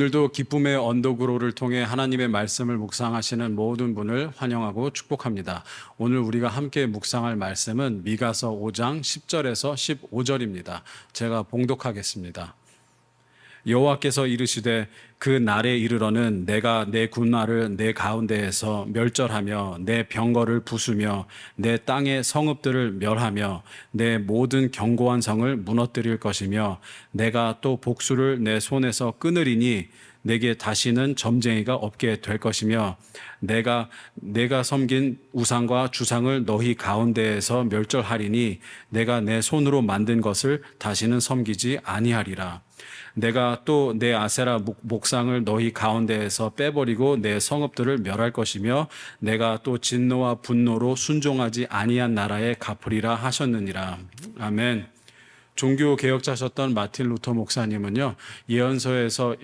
오늘도 기쁨의 언더그로를 통해 하나님의 말씀을 묵상하시는 모든 분을 환영하고 축복합니다. 오늘 우리가 함께 묵상할 말씀은 미가서 5장 10절에서 15절입니다. 제가 봉독하겠습니다. 여호와께서 이르시되 그 날에 이르러는 내가 내 군마를 내 가운데에서 멸절하며 내 병거를 부수며 내 땅의 성읍들을 멸하며 내 모든 견고한 성을 무너뜨릴 것이며 내가 또 복수를 내 손에서 끊으리니 내게 다시는 점쟁이가 없게 될 것이며 내가 섬긴 우상과 주상을 너희 가운데에서 멸절하리니 내가 내 손으로 만든 것을 다시는 섬기지 아니하리라. 내가 또 내 아세라 목상을 너희 가운데에서 빼버리고 내 성읍들을 멸할 것이며 내가 또 진노와 분노로 순종하지 아니한 나라에 갚으리라 하셨느니라. 아멘. 종교 개혁자셨던 마틴 루터 목사님은요, 예언서에서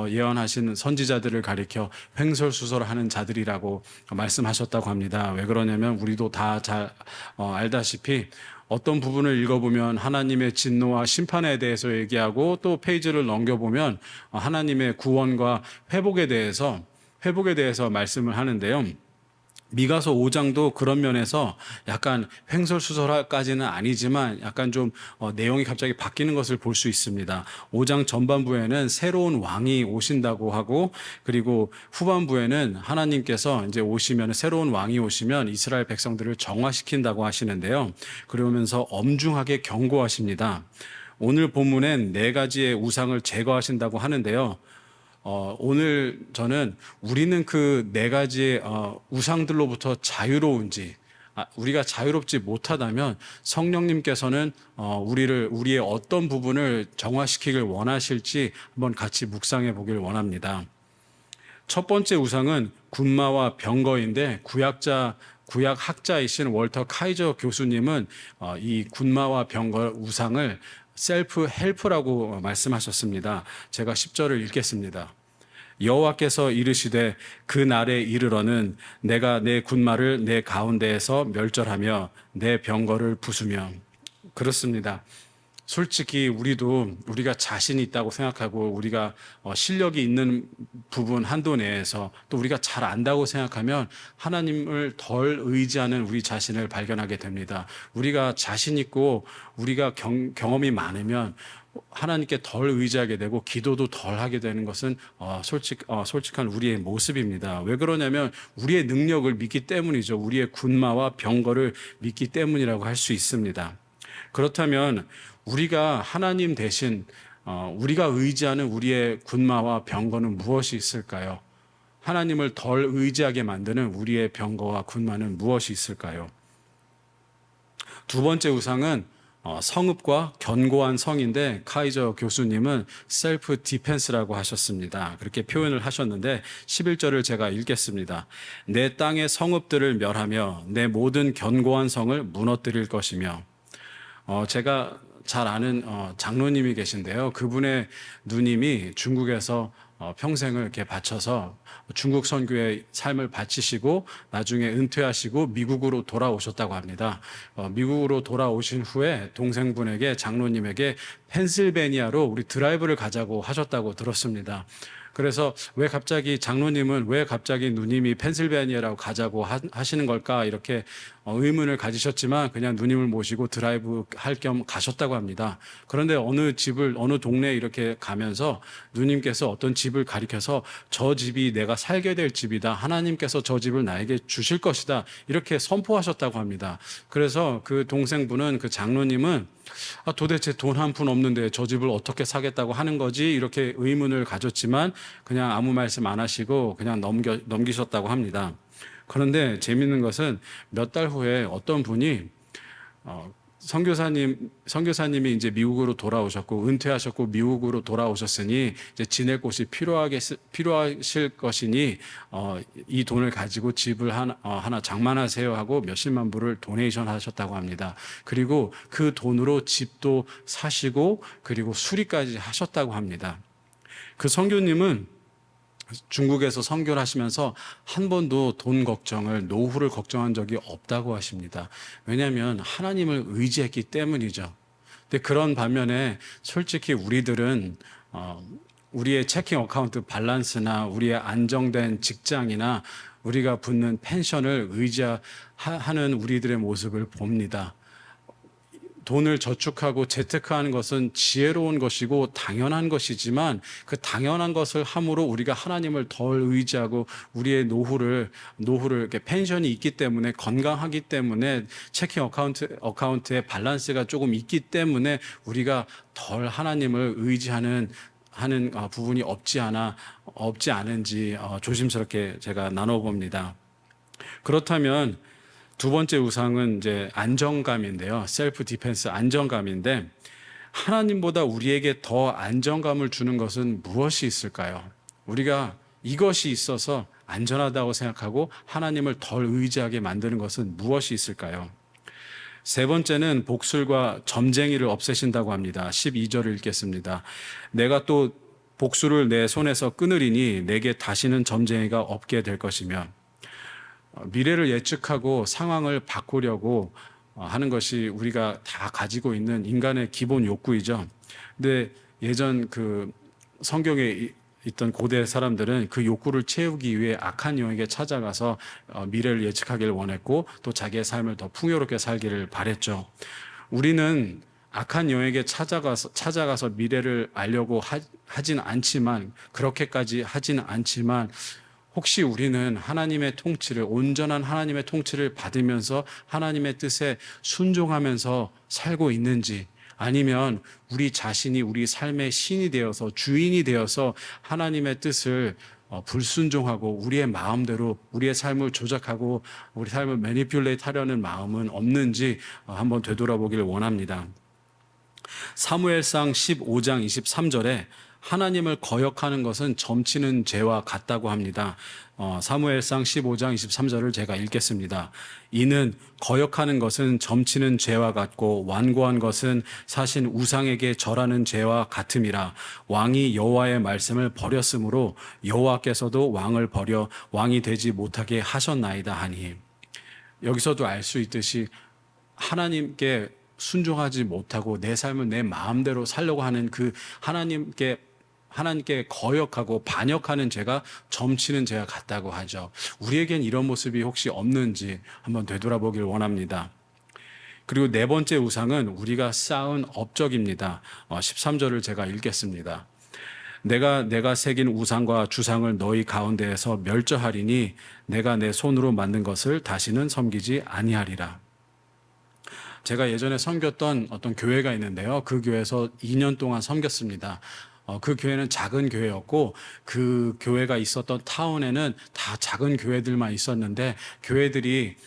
예언하신 선지자들을 가리켜 횡설수설하는 자들이라고 말씀하셨다고 합니다. 왜 그러냐면 우리도 다 잘 알다시피 어떤 부분을 읽어보면 하나님의 진노와 심판에 대해서 얘기하고 또 페이지를 넘겨보면 하나님의 구원과 회복에 대해서 말씀을 하는데요. 미가서 5장도 그런 면에서 약간 횡설수설까지는 아니지만 약간 좀 내용이 갑자기 바뀌는 것을 볼 수 있습니다. 5장 전반부에는 새로운 왕이 오신다고 하고, 그리고 후반부에는 하나님께서 이제 오시면, 새로운 왕이 오시면 이스라엘 백성들을 정화시킨다고 하시는데요. 그러면서 엄중하게 경고하십니다. 오늘 본문엔 4가지의 우상을 제거하신다고 하는데요. 오늘 저는 우리는 그 4가지의 우상들로부터 자유로운지, 우리가 자유롭지 못하다면 성령님께서는 우리의 어떤 부분을 정화시키길 원하실지 한번 같이 묵상해 보길 원합니다. 첫 번째 우상은 군마와 병거인데 구약학자이신 월터 카이저 교수님은 이 군마와 병거 우상을 셀프 헬프라고 말씀하셨습니다. 제가 10절을 읽겠습니다. 여호와께서 이르시되 그 날에 이르러는 내가 내 군마를 내 가운데에서 멸절하며 내 병거를 부수며. 그렇습니다. 솔직히 우리가 자신이 있다고 생각하고 우리가 실력이 있는 부분 한도 내에서 또 우리가 잘 안다고 생각하면 하나님을 덜 의지하는 우리 자신을 발견하게 됩니다. 우리가 자신 있고 우리가 경험이 많으면 하나님께 덜 의지하게 되고 기도도 덜 하게 되는 것은 솔직한 우리의 모습입니다. 왜 그러냐면 우리의 능력을 믿기 때문이죠. 우리의 군마와 병거를 믿기 때문이라고 할 수 있습니다. 그렇다면 우리가 하나님 대신 우리가 의지하는 우리의 군마와 병거는 무엇이 있을까요? 하나님을 덜 의지하게 만드는 우리의 병거와 군마는 무엇이 있을까요? 두 번째 우상은 성읍과 견고한 성인데 카이저 교수님은 셀프 디펜스라고 하셨습니다. 그렇게 표현을 하셨는데 11절을 제가 읽겠습니다. 내 땅의 성읍들을 멸하며 내 모든 견고한 성을 무너뜨릴 것이며. 제가 잘 아는 장로님이 계신데요. 그분의 누님이 중국에서 평생을 이렇게 바쳐서 중국 선교의 삶을 바치시고 나중에 은퇴하시고 미국으로 돌아오셨다고 합니다. 미국으로 돌아오신 후에 동생분에게, 장로님에게 펜실베니아로 우리 드라이브를 가자고 하셨다고 들었습니다. 그래서 장로님은 왜 갑자기 누님이 펜실베니아라고 가자고 하시는 걸까, 이렇게 의문을 가지셨지만 그냥 누님을 모시고 드라이브 할 겸 가셨다고 합니다. 그런데 어느 동네에 이렇게 가면서 누님께서 어떤 집을 가리켜서 저 집이 내가 살게 될 집이다. 하나님께서 저 집을 나에게 주실 것이다. 이렇게 선포하셨다고 합니다. 그래서 그 동생분은, 그 장로님은 도대체 돈 한 푼 없는데 저 집을 어떻게 사겠다고 하는 거지? 이렇게 의문을 가졌지만 그냥 아무 말씀 안 하시고 그냥 넘기셨다고 합니다. 그런데 재밌는 것은 몇 달 후에 어떤 분이 선교사님이 이제 미국으로 돌아오셨고 은퇴하셨고 미국으로 돌아오셨으니 이제 지낼 곳이 필요하실 것이니 이 돈을 가지고 집을 하나 장만하세요 하고 몇십만 불을 도네이션 하셨다고 합니다. 그리고 그 돈으로 집도 사시고 그리고 수리까지 하셨다고 합니다. 그 선교님은 중국에서 선교를 하시면서 한 번도 노후를 걱정한 적이 없다고 하십니다. 왜냐하면 하나님을 의지했기 때문이죠. 근데 그런 반면에 솔직히 우리들은 우리의 체킹 어카운트 밸런스나 우리의 안정된 직장이나 우리가 붙는 펜션을 의지하는 우리들의 모습을 봅니다. 돈을 저축하고 재테크하는 것은 지혜로운 것이고 당연한 것이지만 그 당연한 것을 함으로 우리가 하나님을 덜 의지하고 우리의 노후를 이렇게 펜션이 있기 때문에 건강하기 때문에 체킹 어카운트의 밸런스가 조금 있기 때문에 우리가 덜 하나님을 의지하는 부분이 없지 않은지 조심스럽게 제가 나눠봅니다. 그렇다면 두 번째 우상은 이제 안정감인데요. 셀프 디펜스 안정감인데 하나님보다 우리에게 더 안정감을 주는 것은 무엇이 있을까요? 우리가 이것이 있어서 안전하다고 생각하고 하나님을 덜 의지하게 만드는 것은 무엇이 있을까요? 세 번째는 복술과 점쟁이를 없애신다고 합니다. 12절을 읽겠습니다. 내가 또 복술을 내 손에서 끊으리니 내게 다시는 점쟁이가 없게 될 것이며, 미래를 예측하고 상황을 바꾸려고 하는 것이 우리가 다 가지고 있는 인간의 기본 욕구이죠. 근데 예전 그 성경에 있던 고대 사람들은 그 욕구를 채우기 위해 악한 영에게 찾아가서 미래를 예측하기를 원했고 또 자기의 삶을 더 풍요롭게 살기를 바랬죠. 우리는 악한 영에게 찾아가서 미래를 알려고 하진 않지만, 그렇게까지 하진 않지만, 혹시 우리는 하나님의 통치를, 온전한 하나님의 통치를 받으면서 하나님의 뜻에 순종하면서 살고 있는지, 아니면 우리 자신이 우리 삶의 신이 되어서 주인이 되어서 하나님의 뜻을 불순종하고 우리의 마음대로 우리의 삶을 조작하고 우리 삶을 매니퓰레이트 하려는 마음은 없는지 한번 되돌아보기를 원합니다. 사무엘상 15장 23절에 하나님을 거역하는 것은 점치는 죄와 같다고 합니다. 사무엘상 15장 23절을 제가 읽겠습니다. 이는 거역하는 것은 점치는 죄와 같고 완고한 것은 사신 우상에게 절하는 죄와 같음이라. 왕이 여호와의 말씀을 버렸으므로 여호와께서도 왕을 버려 왕이 되지 못하게 하셨나이다 하니. 여기서도 알 수 있듯이 하나님께 순종하지 못하고 내 삶을 내 마음대로 살려고 하는 그 하나님께 거역하고 반역하는 죄가 점치는 죄가 같다고 하죠. 우리에겐 이런 모습이 혹시 없는지 한번 되돌아보길 원합니다. 그리고 네 번째 우상은 우리가 쌓은 업적입니다. 13절을 제가 읽겠습니다. 내가 새긴 우상과 주상을 너희 가운데에서 멸절하리니 내가 내 손으로 만든 것을 다시는 섬기지 아니하리라. 제가 예전에 섬겼던 어떤 교회가 있는데요. 그 교회에서 2년 동안 섬겼습니다. 그 교회는 작은 교회였고 그 교회가 있었던 타운에는 다 작은 교회들만 있었는데 교회들이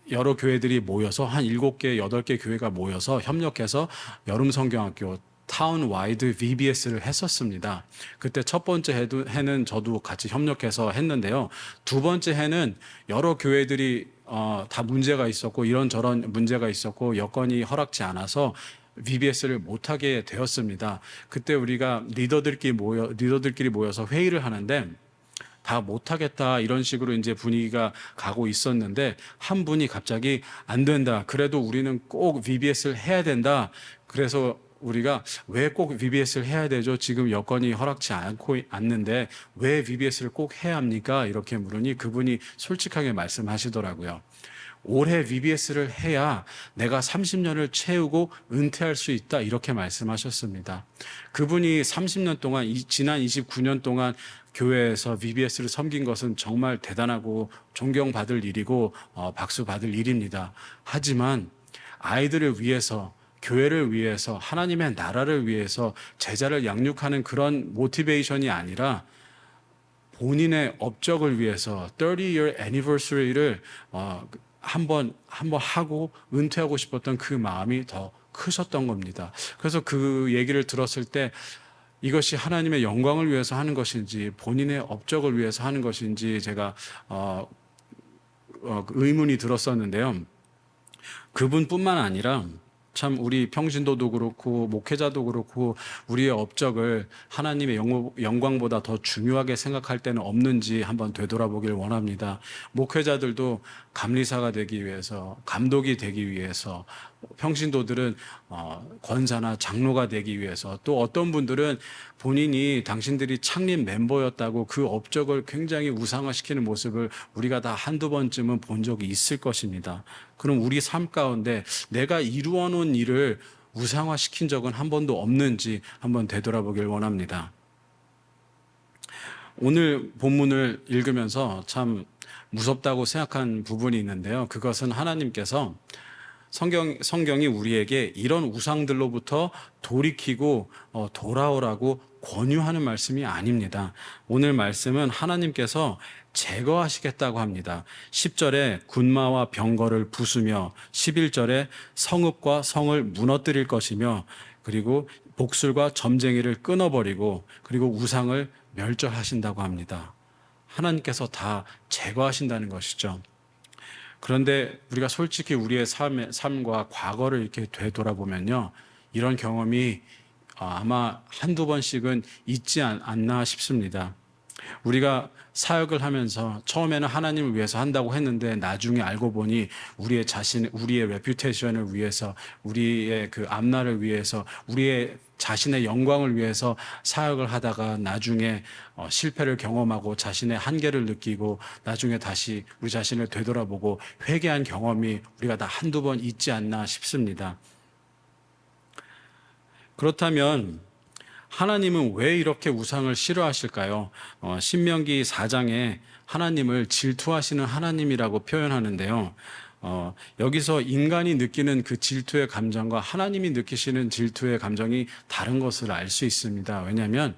여러 교회들이 모여서 한 7개, 8개 교회가 모여서 협력해서 여름성경학교 타운 와이드 VBS를 했었습니다. 그때 첫 번째 해는 저도 같이 협력해서 했는데요. 두 번째 해는 여러 교회들이 다 문제가 있었고 이런저런 문제가 있었고 여건이 허락지 않아서 VBS를 못하게 되었습니다. 그때 우리가 리더들끼리 모여서 회의를 하는데 다 못하겠다 이런 식으로 이제 분위기가 가고 있었는데 한 분이 갑자기 안 된다. 그래도 우리는 꼭 VBS를 해야 된다. 그래서 우리가 왜 꼭 VBS를 해야 되죠? 지금 여건이 허락지 않는데 왜 VBS를 꼭 해야 합니까? 이렇게 물으니 그분이 솔직하게 말씀하시더라고요. 올해 VBS를 해야 내가 30년을 채우고 은퇴할 수 있다 이렇게 말씀하셨습니다. 그분이 30년 동안 지난 29년 동안 교회에서 VBS를 섬긴 것은 정말 대단하고 존경받을 일이고 박수 받을 일입니다. 하지만 아이들을 위해서 교회를 위해서 하나님의 나라를 위해서 제자를 양육하는 그런 모티베이션이 아니라 본인의 업적을 위해서 30year anniversary를 한번 하고 은퇴하고 싶었던 그 마음이 더 크셨던 겁니다. 그래서 그 얘기를 들었을 때 이것이 하나님의 영광을 위해서 하는 것인지 본인의 업적을 위해서 하는 것인지 제가 의문이 들었었는데요. 그분뿐만 아니라 참 우리 평신도도 그렇고 목회자도 그렇고 우리의 업적을 하나님의 영광보다 더 중요하게 생각할 때는 없는지 한번 되돌아보길 원합니다. 목회자들도 감리사가 되기 위해서, 감독이 되기 위해서 평신도들은 권사나 장로가 되기 위해서, 또 어떤 분들은 본인이 당신들이 창립 멤버였다고 그 업적을 굉장히 우상화시키는 모습을 우리가 다 한두 번쯤은 본 적이 있을 것입니다. 그럼 우리 삶 가운데 내가 이루어 놓은 일을 우상화시킨 적은 한 번도 없는지 한번 되돌아보길 원합니다. 오늘 본문을 읽으면서 참 무섭다고 생각한 부분이 있는데요. 그것은 하나님께서 성경이 우리에게 이런 우상들로부터 돌이키고 돌아오라고 권유하는 말씀이 아닙니다. 오늘 말씀은 하나님께서 제거하시겠다고 합니다. 10절에 군마와 병거를 부수며 11절에 성읍과 성을 무너뜨릴 것이며, 그리고 복술과 점쟁이를 끊어버리고, 그리고 우상을 멸절하신다고 합니다. 하나님께서 다 제거하신다는 것이죠. 그런데 우리가 솔직히 우리의 삶과 과거를 이렇게 되돌아보면요, 이런 경험이 아마 한두 번씩은 있지 않나 싶습니다. 우리가 사역을 하면서 처음에는 하나님을 위해서 한다고 했는데 나중에 알고 보니 우리의 레퓨테이션을 위해서, 우리의 그 앞날을 위해서, 우리의 자신의 영광을 위해서 사역을 하다가 나중에 실패를 경험하고 자신의 한계를 느끼고 나중에 다시 우리 자신을 되돌아보고 회개한 경험이 우리가 다 한두 번 있지 않나 싶습니다. 그렇다면 하나님은 왜 이렇게 우상을 싫어하실까요? 신명기 4장에 하나님을 질투하시는 하나님이라고 표현하는데요. 여기서 인간이 느끼는 그 질투의 감정과 하나님이 느끼시는 질투의 감정이 다른 것을 알 수 있습니다. 왜냐하면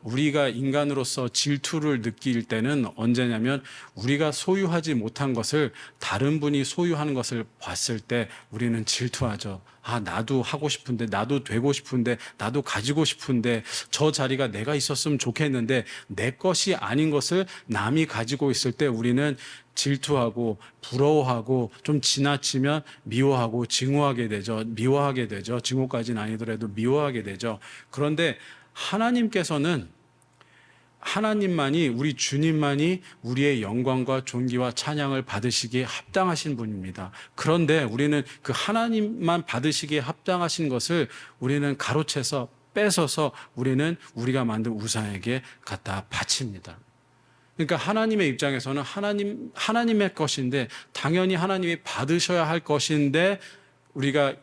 우리가 인간으로서 질투를 느낄 때는 언제냐면 우리가 소유하지 못한 것을 다른 분이 소유하는 것을 봤을 때 우리는 질투하죠. 나도 하고 싶은데, 나도 되고 싶은데, 나도 가지고 싶은데, 저 자리가 내가 있었으면 좋겠는데 내 것이 아닌 것을 남이 가지고 있을 때 우리는 질투하고 부러워하고, 좀 지나치면 미워하고 증오하게 되죠. 미워하게 되죠. 증오까지는 아니더라도 미워하게 되죠. 그런데 하나님만이, 우리 주님만이 우리의 영광과 존귀와 찬양을 받으시기에 합당하신 분입니다. 그런데 우리는 그 하나님만 받으시기에 합당하신 것을 우리는 가로채서 뺏어서 우리는 우리가 만든 우상에게 갖다 바칩니다. 그러니까 하나님의 입장에서는 하나님의 것인데, 당연히 하나님이 받으셔야 할 것인데 우리가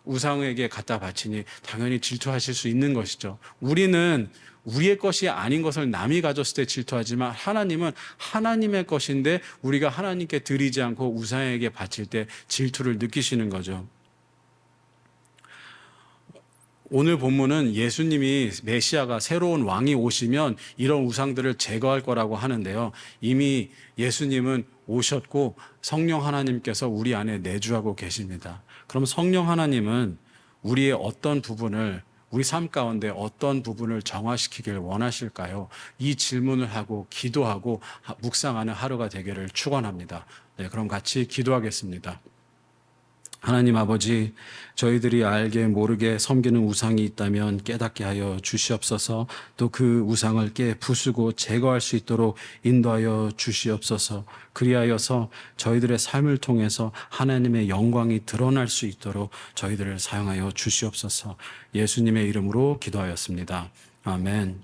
우상에게 갖다 바치니 당연히 질투하실 수 있는 것이죠. 우리는 우리의 것이 아닌 것을 남이 가졌을 때 질투하지만 하나님은 하나님의 것인데 우리가 하나님께 드리지 않고 우상에게 바칠 때 질투를 느끼시는 거죠. 오늘 본문은 예수님이, 메시아가, 새로운 왕이 오시면 이런 우상들을 제거할 거라고 하는데요. 이미 예수님은 오셨고 성령 하나님께서 우리 안에 내주하고 계십니다. 그럼 성령 하나님은 우리의 어떤 부분을, 우리 삶 가운데 어떤 부분을 정화시키길 원하실까요? 이 질문을 하고 기도하고 묵상하는 하루가 되기를 축원합니다. 네, 그럼 같이 기도하겠습니다. 하나님 아버지, 저희들이 알게 모르게 섬기는 우상이 있다면 깨닫게 하여 주시옵소서. 또 그 우상을 부수고 제거할 수 있도록 인도하여 주시옵소서. 그리하여서 저희들의 삶을 통해서 하나님의 영광이 드러날 수 있도록 저희들을 사용하여 주시옵소서. 예수님의 이름으로 기도하였습니다. 아멘.